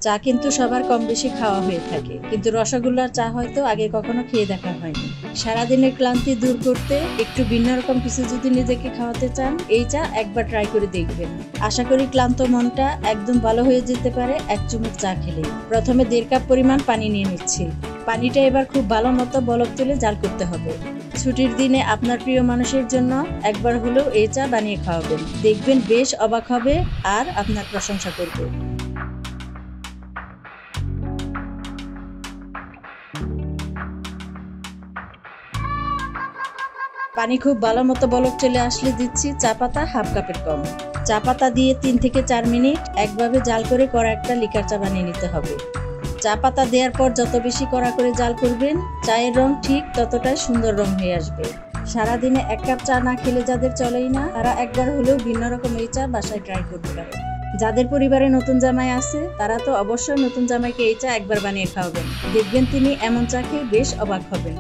চা কিন্তু সবার কম বেশি খাওয়া হয়ে থাকে, কিন্তু রসগোল্লার চা হয়তো আগে কখনো খেয়ে দেখা হয়নি। সারাদিনের ক্লান্তি দূর করতে একটু ভিন্ন রকম কিছু যদি নিজেকে খাওয়াতে চান, এই চা একবার ট্রাই করে দেখবেন। আশা করি ক্লান্ত মনটা একদম ভালো হয়ে যেতে পারে এক চুমুক চা খেলে। প্রথমে 1.5 কাপ পরিমাণ পানি নিয়ে নিচ্ছি। পানিটা এবার খুব ভালো মতো বলক তুলে জাল করতে হবে। ছুটির দিনে আপনার প্রিয় মানুষের জন্য একবার হলেও এই চা বানিয়ে খাওয়াবেন, দেখবেন বেশ অবাক হবে আর আপনার প্রশংসা করবে। পানি খুব ভালো মতো বলক চলে আসলে দিচ্ছি চা পাতা 1/2 কাপের কম। চা পাতা দিয়ে 3 থেকে 4 মিনিট একভাবে জাল করে কড়া একটা লিকার চা বানিয়ে নিতে হবে। চা পাতা দেওয়ার পর যত বেশি কড়া করে জাল করবেন, চায়ের রং ঠিক ততটাই সুন্দর রং হয়ে আসবে। সারাদিনে 1 কাপ চা না খেলে যাদের চলেই না, তারা একবার হলেও ভিন্ন রকম এই চা বাসায় ট্রাই করতে পারে। যাদের পরিবারে নতুন জামাই আছে, তারা তো অবশ্যই নতুন জামাইকে এই চা একবার বানিয়ে খাওয়াবেন, দেখবেন তিনি এমন চা খেয়ে বেশ অবাক হবেন।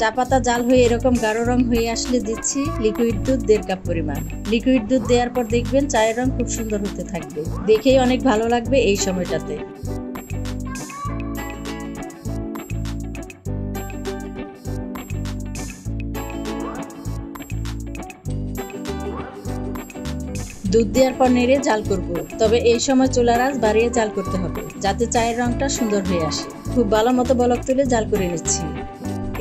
চা পাতা জাল হয়ে এরকম গাঢ় রং হয়ে আসলে দিচ্ছি লিকুইড দুধ 1.5 কাপ পরিমাণ। লিকুইড দুধ দেওয়ার পর দেখবেন চায়ের রং খুব সুন্দর হতে থাকবে, দেখেই অনেক ভালো লাগবে এই সময়টাতে। দুধ দেওয়ার পর নেড়ে জাল করব, তবে এই সময় চুলার আঁচ বাড়িয়ে জাল করতে হবে যাতে চায়ের রংটা সুন্দর হয়ে আসে। খুব ভালো মতো বলক তুলে জাল করে নিচ্ছি।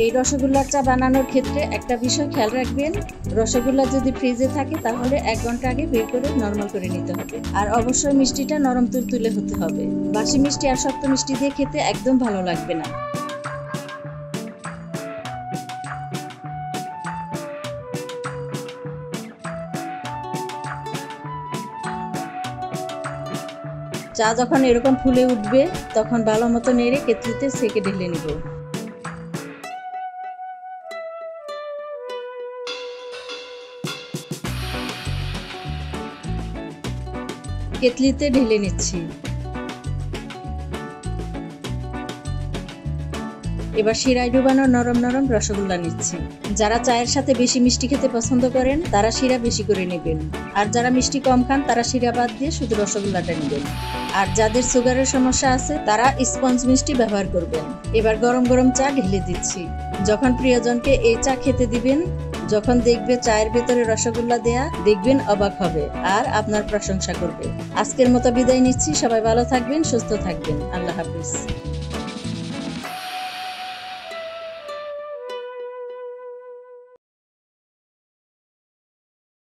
এই রসগোল্লার চা বানানোর ক্ষেত্রে একটা বিষয় খেয়াল রাখবেন, রসগোল্লা যদি ফ্রিজে থাকে তাহলে 1 ঘন্টা আগে বের করে নরমাল করে নিতে হবে। আর অবশ্যই মিষ্টিটা নরম তুলতুলে হতে হবে, বাসি মিষ্টি আর শক্ত মিষ্টি দিয়ে খেতে একদম ভালো লাগবে না। চা যখন এরকম ফুলে উঠবে, তখন ভালো মতো নেড়ে কেটলিতে সেকে ঢেলে নিব। কেটলিতে ঢেলে নিচ্ছি। এবার শিরায় ডুবানো নরম নরম রসগোল্লা নিচ্ছি। যারা চায়ের সাথে বেশি মিষ্টি খেতে পছন্দ করেন, তারা শিরা বেশি করে নেবেন, আর যারা মিষ্টি কম খান তারা শিরা বাদ দিয়ে শুধু রসগোল্লাটা নেবেন। আর যাদের সুগারের সমস্যা আছে, তারা স্পঞ্জ মিষ্টি ব্যবহার করবেন। এবার গরম গরম চা ঢেলে দিচ্ছি। যখন প্রিয়জনকে এই চা খেতে দিবেন, যখন দেখবে চায়ের ভেতরে রসগোল্লা দেয়া, দেখবেন অবাক হবে আর আপনার প্রশংসা করবে। আজকের মতো বিদায় নিচ্ছি। সবাই ভালো থাকবেন, সুস্থ থাকবেন। আল্লাহ হাফিজ।